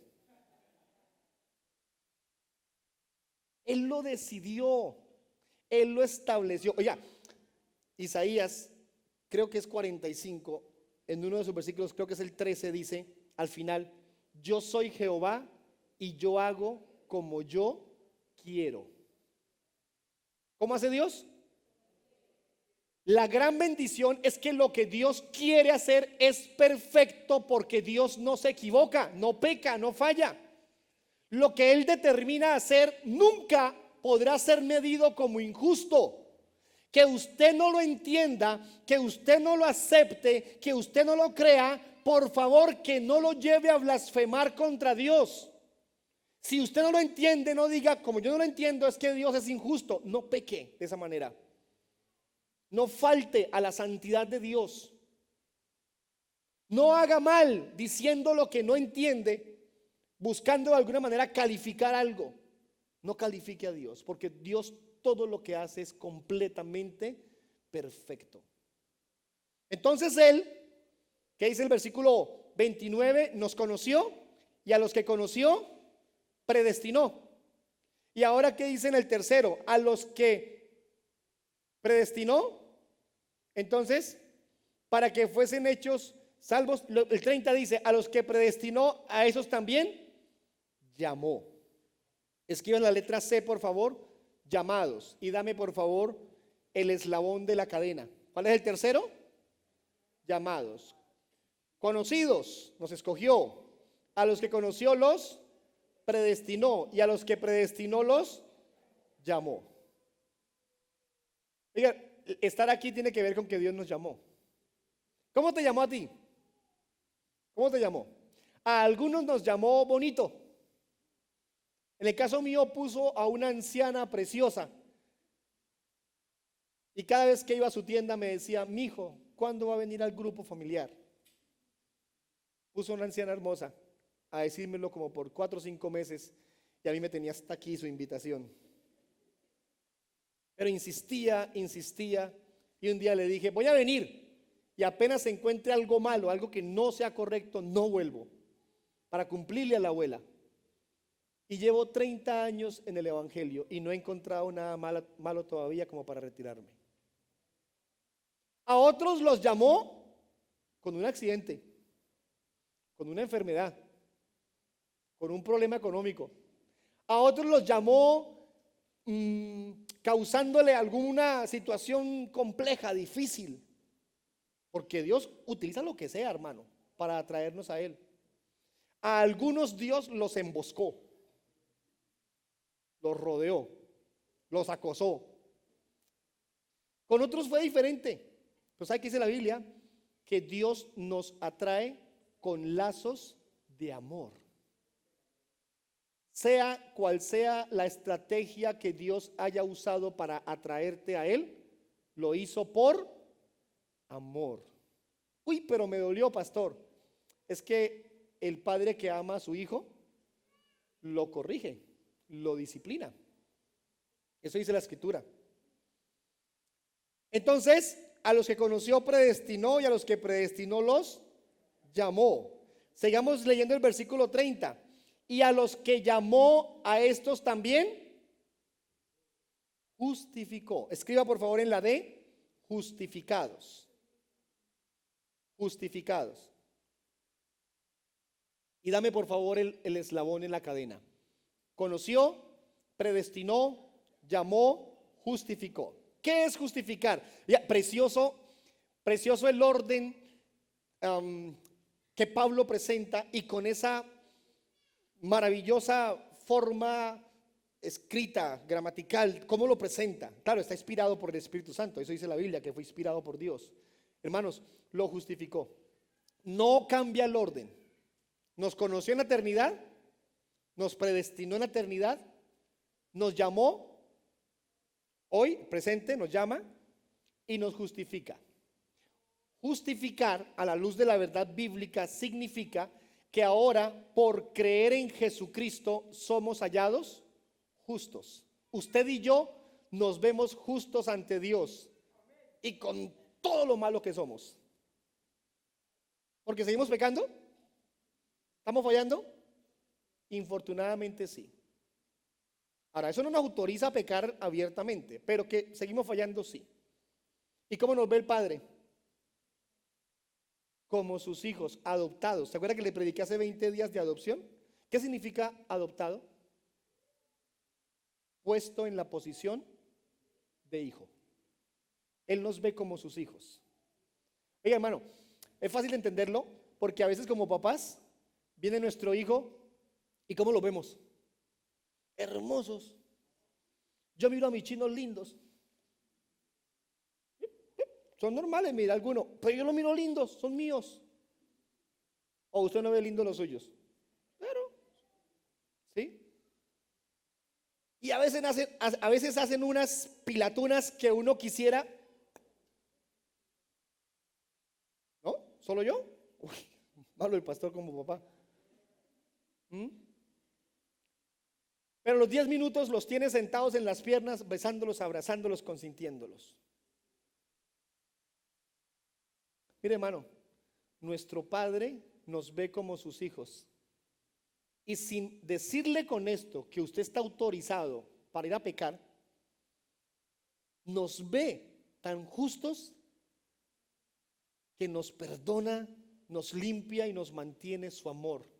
Él lo decidió, él lo estableció. Oiga, Isaías, creo que es 45, en uno de sus versículos, creo que es el 13, dice al final: yo soy Jehová y yo hago como yo quiero. ¿Cómo hace Dios? La gran bendición es que lo que Dios quiere hacer es perfecto, porque Dios no se equivoca, no peca, no falla. Lo que Él determina hacer nunca podrá ser medido como injusto. Que usted no lo entienda, que usted no lo acepte, que usted no lo crea, por favor, que no lo lleve a blasfemar contra Dios. Si usted no lo entiende, no diga, como yo no lo entiendo, es que Dios es injusto. No peque de esa manera. No falte a la santidad de Dios. No haga mal diciendo lo que no entiende, buscando de alguna manera calificar algo. No califique a Dios, porque Dios todo lo que hace es completamente perfecto. Entonces Él, ¿qué dice el versículo 29? Nos conoció, y a los que conoció predestinó. Y ahora, ¿qué dice en el tercero? A los que predestinó, entonces, para que fuesen hechos salvos. El 30 dice: a los que predestinó, a esos también llamó. Escriban la letra C, por favor. Llamados. Y dame, por favor, el eslabón de la cadena. ¿Cuál es el tercero? Llamados. Conocidos, nos escogió. A los que conoció los predestinó, y a los que predestinó los llamó. Oiga, estar aquí tiene que ver con que Dios nos llamó. ¿Cómo te llamó a ti? ¿Cómo te llamó? A algunos nos llamó bonito. En el caso mío, puso a una anciana preciosa, y cada vez que iba a su tienda me decía: mijo, ¿cuándo va a venir al grupo familiar? Puso a una anciana hermosa a decírmelo como por 4 o 5 meses, y a mí me tenía hasta aquí su invitación. Pero insistía, y un día le dije: voy a venir, y apenas encuentre algo malo, algo que no sea correcto, no vuelvo, para cumplirle a la abuela. Y llevo 30 años en el Evangelio y no he encontrado nada malo todavía como para retirarme. A otros los llamó con un accidente, con una enfermedad, con un problema económico. A otros los llamó causándole alguna situación compleja, difícil. Porque Dios utiliza lo que sea, hermano, para atraernos a Él. A algunos Dios los emboscó, los rodeó, los acosó. Con otros fue diferente. Pues aquí dice la Biblia que Dios nos atrae con lazos de amor. Sea cual sea la estrategia que Dios haya usado para atraerte a Él, lo hizo por amor. Uy, pero me dolió, pastor. Es que el padre que ama a su hijo lo corrige, lo disciplina. Eso dice la Escritura. Entonces, a los que conoció predestinó, y a los que predestinó los llamó. Sigamos leyendo el versículo 30. Y a los que llamó, a estos también justificó. Escriba por favor en la D, justificados. Justificados. Y dame por favor el eslabón en la cadena. Conoció, predestinó, llamó, justificó. ¿Qué es justificar? Ya, precioso el orden que Pablo presenta, y con esa maravillosa forma escrita, gramatical, ¿cómo lo presenta? Claro, está inspirado por el Espíritu Santo. Eso dice la Biblia, que fue inspirado por Dios. Hermanos, lo justificó. No cambia el orden. Nos conoció en la eternidad, nos predestinó en la eternidad, nos llamó, hoy presente nos llama y nos justifica. Justificar a la luz de la verdad bíblica significa que ahora por creer en Jesucristo somos hallados justos. Usted y yo nos vemos justos ante Dios, y con todo lo malo que somos. ¿Porque seguimos pecando? ¿Estamos fallando? Infortunadamente sí. Ahora, eso no nos autoriza a pecar abiertamente, pero que seguimos fallando sí. ¿Y cómo nos ve el Padre? Como sus hijos adoptados. ¿Se acuerda que le prediqué hace 20 días de adopción? ¿Qué significa adoptado? Puesto en la posición de hijo. Él nos ve como sus hijos. Oiga, hermano, es fácil entenderlo porque a veces como papás viene nuestro hijo y ¿cómo lo vemos? Hermosos. Yo miro a mis chinos lindos. Son normales, mira algunos, pero yo los miro lindos, son míos. ¿O usted no ve lindos los suyos? Pero, ¿sí? Y a veces hacen unas pilatunas que uno quisiera. ¿No? ¿Solo yo? Uy, malo el pastor como papá. Pero los 10 minutos los tiene sentados en las piernas, besándolos, abrazándolos, consintiéndolos. Mire, hermano, nuestro Padre nos ve como sus hijos. Y sin decirle con esto que usted está autorizado para ir a pecar, nos ve tan justos que nos perdona, nos limpia y nos mantiene su amor.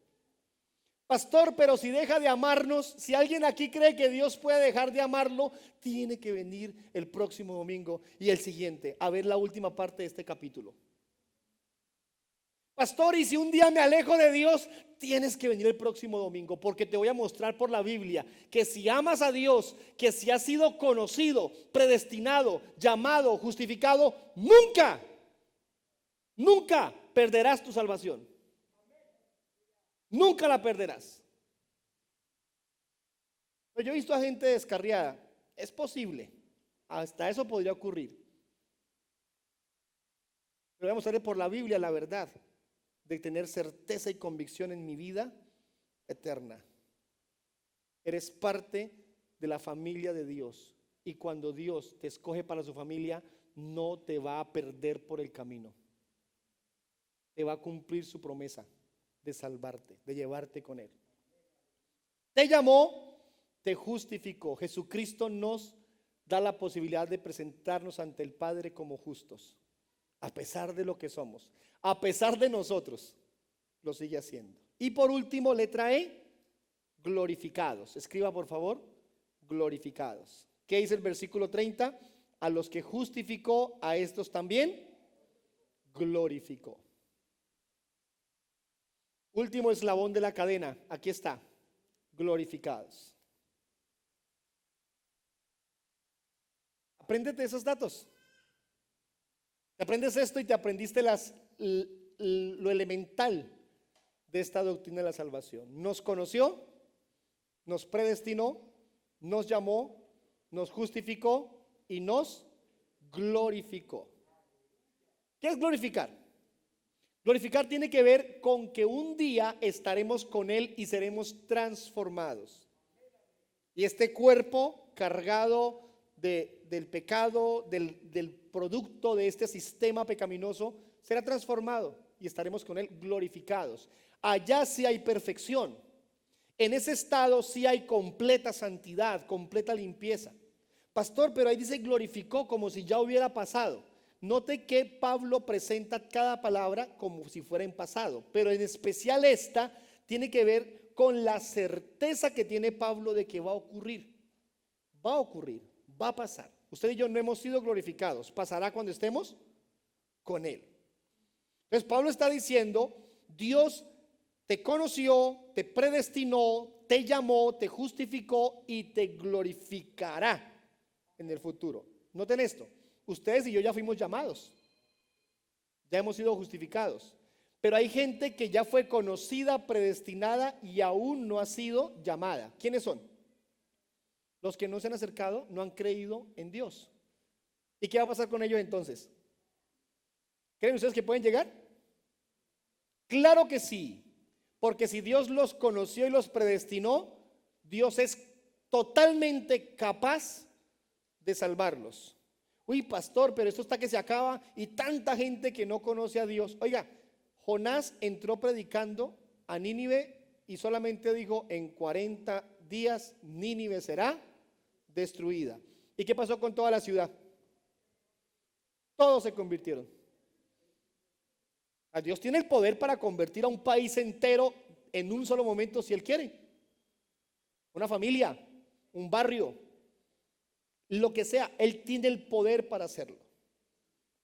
Pastor, pero si deja de amarnos, si alguien aquí cree que Dios puede dejar de amarlo, tiene que venir el próximo domingo y el siguiente a ver la última parte de este capítulo. Pastor, y si un día me alejo de Dios, tienes que venir el próximo domingo, porque te voy a mostrar por la Biblia que si amas a Dios, que si has sido conocido, predestinado, llamado, justificado, nunca perderás tu salvación. Nunca la perderás. Pero yo he visto a gente descarriada. Es posible, hasta eso podría ocurrir. Pero voy a mostrarle por la Biblia la verdad de tener certeza y convicción en mi vida eterna. Eres parte de la familia de Dios, y cuando Dios te escoge para su familia, no te va a perder por el camino. Te va a cumplir su promesa de salvarte, de llevarte con Él. Te llamó, te justificó. Jesucristo nos da la posibilidad de presentarnos ante el Padre como justos, a pesar de lo que somos, a pesar de nosotros, lo sigue haciendo. Y por último, letra E, glorificados. Escriba por favor, glorificados. ¿Qué dice el versículo 30? A los que justificó, a estos también glorificó. Último eslabón de la cadena, aquí está, glorificados. Apréndete esos datos. Te aprendes esto y te aprendiste lo elemental de esta doctrina de la salvación. Nos conoció, nos predestinó, nos llamó, nos justificó y nos glorificó. ¿Qué es glorificar? Glorificar tiene que ver con que un día estaremos con Él y seremos transformados. Y este cuerpo cargado del pecado, del producto de este sistema pecaminoso, será transformado y estaremos con Él glorificados. Allá sí hay perfección. En ese estado sí hay completa santidad, completa limpieza. Pastor, pero ahí dice glorificó como si ya hubiera pasado. Note que Pablo presenta cada palabra como si fuera en pasado, pero en especial esta tiene que ver con la certeza que tiene Pablo de que va a ocurrir. Va a ocurrir, va a pasar. Usted y yo no hemos sido glorificados, pasará cuando estemos con Él. Entonces Pablo está diciendo, Dios te conoció, te predestinó, te llamó, te justificó y te glorificará en el futuro. Noten esto, ustedes y yo ya fuimos llamados, ya hemos sido justificados, pero hay gente que ya fue conocida, predestinada y aún no ha sido llamada. ¿Quiénes son? Los que no se han acercado, no han creído en Dios. ¿Y qué va a pasar con ellos entonces? ¿Creen ustedes que pueden llegar? Claro que sí, porque si Dios los conoció y los predestinó, Dios es totalmente capaz de salvarlos. Uy, pastor, pero esto está que se acaba y tanta gente que no conoce a Dios. Oiga, Jonás entró predicando a Nínive y solamente dijo: en 40 días Nínive será destruida. ¿Y qué pasó con toda la ciudad? Todos se convirtieron. Dios tiene el poder para convertir a un país entero en un solo momento si Él quiere. Una familia, un barrio, lo que sea, Él tiene el poder para hacerlo.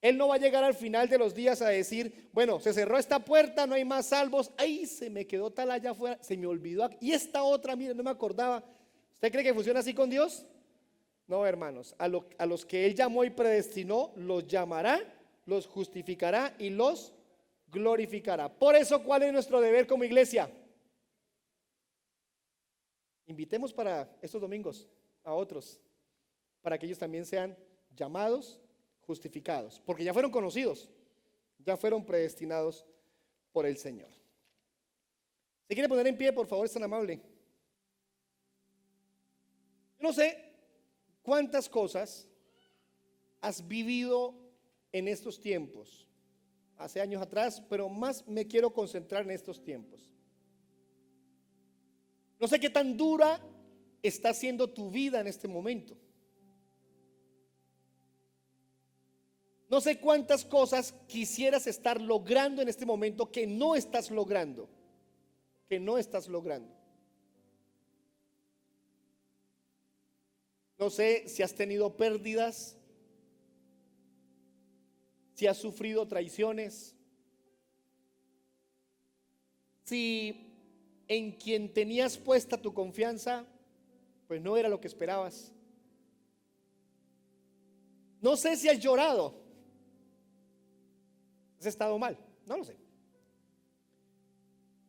Él no va a llegar al final de los días a decir: bueno, se cerró esta puerta, no hay más salvos, ay, se me quedó tal allá afuera, se me olvidó, y esta otra, mire, no me acordaba. ¿Usted cree que funciona así con Dios? No, hermanos, a los que Él llamó y predestinó, los llamará, los justificará y los glorificará. Por eso, ¿cuál es nuestro deber como iglesia? Invitemos para estos domingos a otros, para que ellos también sean llamados, justificados, porque ya fueron conocidos, ya fueron predestinados por el Señor. ¿Se quiere poner en pie, por favor? Es tan amable. Yo no sé cuántas cosas has vivido en estos tiempos, hace años atrás, pero más me quiero concentrar en estos tiempos. No sé qué tan dura está siendo tu vida en este momento. No sé cuántas cosas quisieras estar logrando en este momento que no estás logrando. No sé si has tenido pérdidas, si has sufrido traiciones, si en quien tenías puesta tu confianza, pues no era lo que esperabas. No sé si has llorado, has estado mal, no lo sé.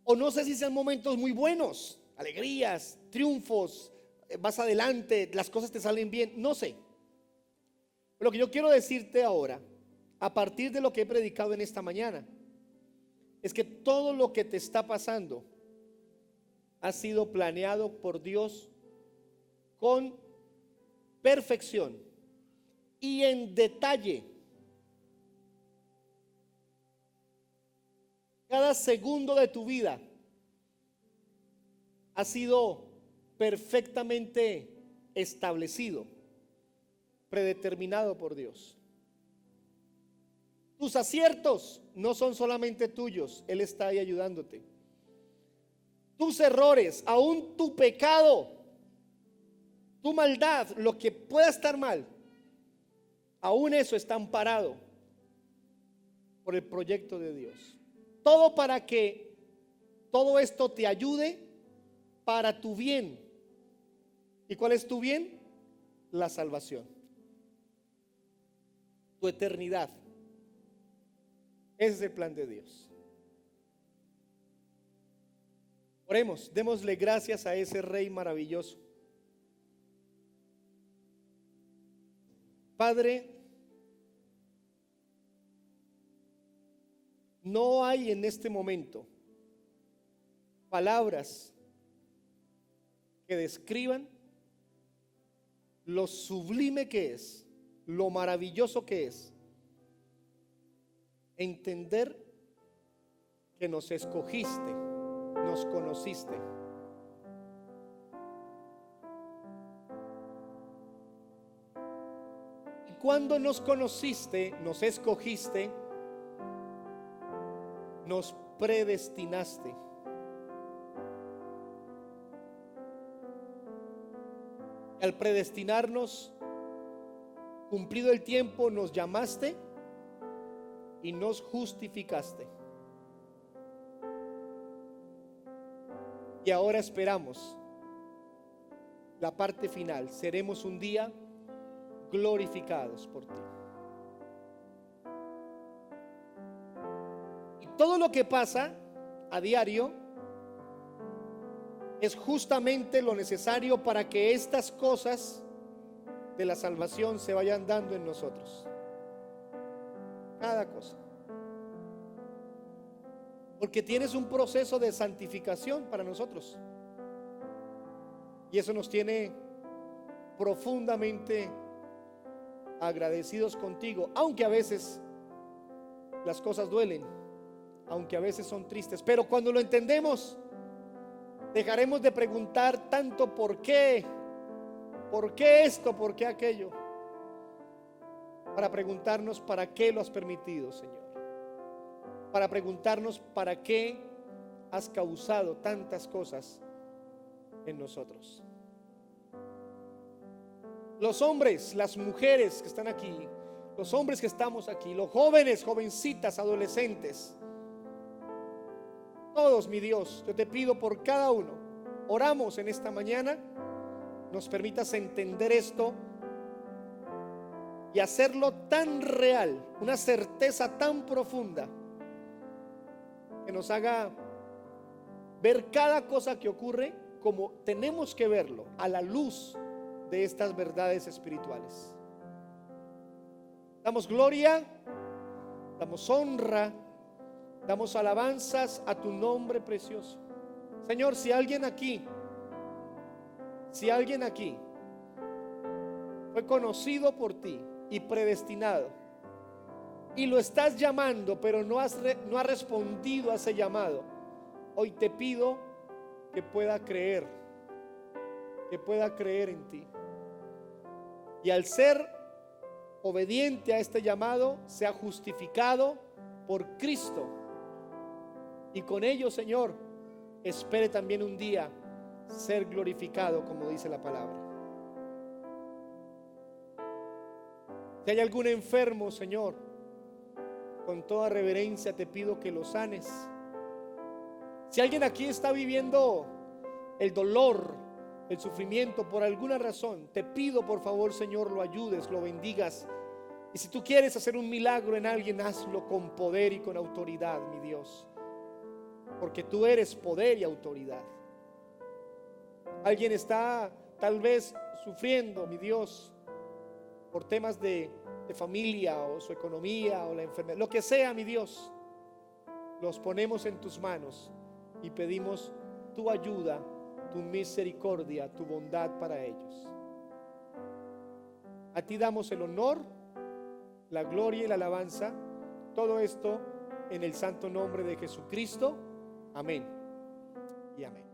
O no sé si sean momentos muy buenos, alegrías, triunfos, vas adelante, las cosas te salen bien, no sé. Lo que yo quiero decirte ahora, a partir de lo que he predicado en esta mañana, es que todo lo que te está pasando ha sido planeado por Dios con perfección y en detalle. Cada segundo de tu vida ha sido perfectamente establecido, predeterminado por Dios. Tus aciertos no son solamente tuyos, Él está ahí ayudándote. Tus errores, aún tu pecado tu maldad, lo que pueda estar mal, aún eso está amparado por el proyecto de Dios. Todo para que todo esto te ayude para tu bien. ¿Y cuál es tu bien? La salvación, tu eternidad. Ese es el plan de Dios. Oremos, démosle gracias a ese Rey maravilloso. Padre, no hay en este momento palabras que describan lo sublime que es, lo maravilloso que es entender que nos escogiste, nos conociste. Y cuando nos conociste, nos escogiste, nos predestinaste. Al predestinarnos, cumplido el tiempo, nos llamaste y nos justificaste. Y ahora esperamos la parte final. Seremos un día glorificados por ti. Y todo lo que pasa a diario es justamente lo necesario para que estas cosas de la salvación se vayan dando en nosotros. Cada cosa. Porque tienes un proceso de santificación para nosotros. Y eso nos tiene profundamente agradecidos contigo, aunque a veces las cosas duelen, aunque a veces son tristes, pero cuando lo entendemos, dejaremos de preguntar tanto por qué esto, por qué aquello, para preguntarnos para qué lo has permitido, Señor, para preguntarnos para qué has causado tantas cosas en nosotros. Los hombres, las mujeres que están aquí, los hombres que estamos aquí, los jóvenes, jovencitas, adolescentes, todos, mi Dios, yo te pido por cada uno. Oramos en esta mañana, nos permitas entender esto y hacerlo tan real, una certeza tan profunda, que nos haga ver cada cosa que ocurre como tenemos que verlo, a la luz de estas verdades espirituales. Damos gloria, damos honra, damos alabanzas a tu nombre precioso. Señor, si alguien aquí fue conocido por ti y predestinado, y lo estás llamando, pero no ha respondido a ese llamado, hoy te pido que pueda creer en ti. Y al ser obediente a este llamado, sea justificado por Cristo. Y con ello, Señor, espere también un día ser glorificado, como dice la palabra. Si hay algún enfermo, Señor, con toda reverencia te pido que lo sanes. Si alguien aquí está viviendo el dolor, el sufrimiento por alguna razón, te pido por favor, Señor, lo ayudes, lo bendigas. Y si tú quieres hacer un milagro en alguien, hazlo con poder y con autoridad, mi Dios, porque tú eres poder y autoridad. Alguien está tal vez sufriendo, mi Dios, por temas de familia o su economía o la enfermedad, lo que sea, mi Dios, los ponemos en tus manos y pedimos tu ayuda, tu misericordia, tu bondad para ellos. A ti damos el honor, la gloria y la alabanza, todo esto en el santo nombre de Jesucristo. Amén y amén.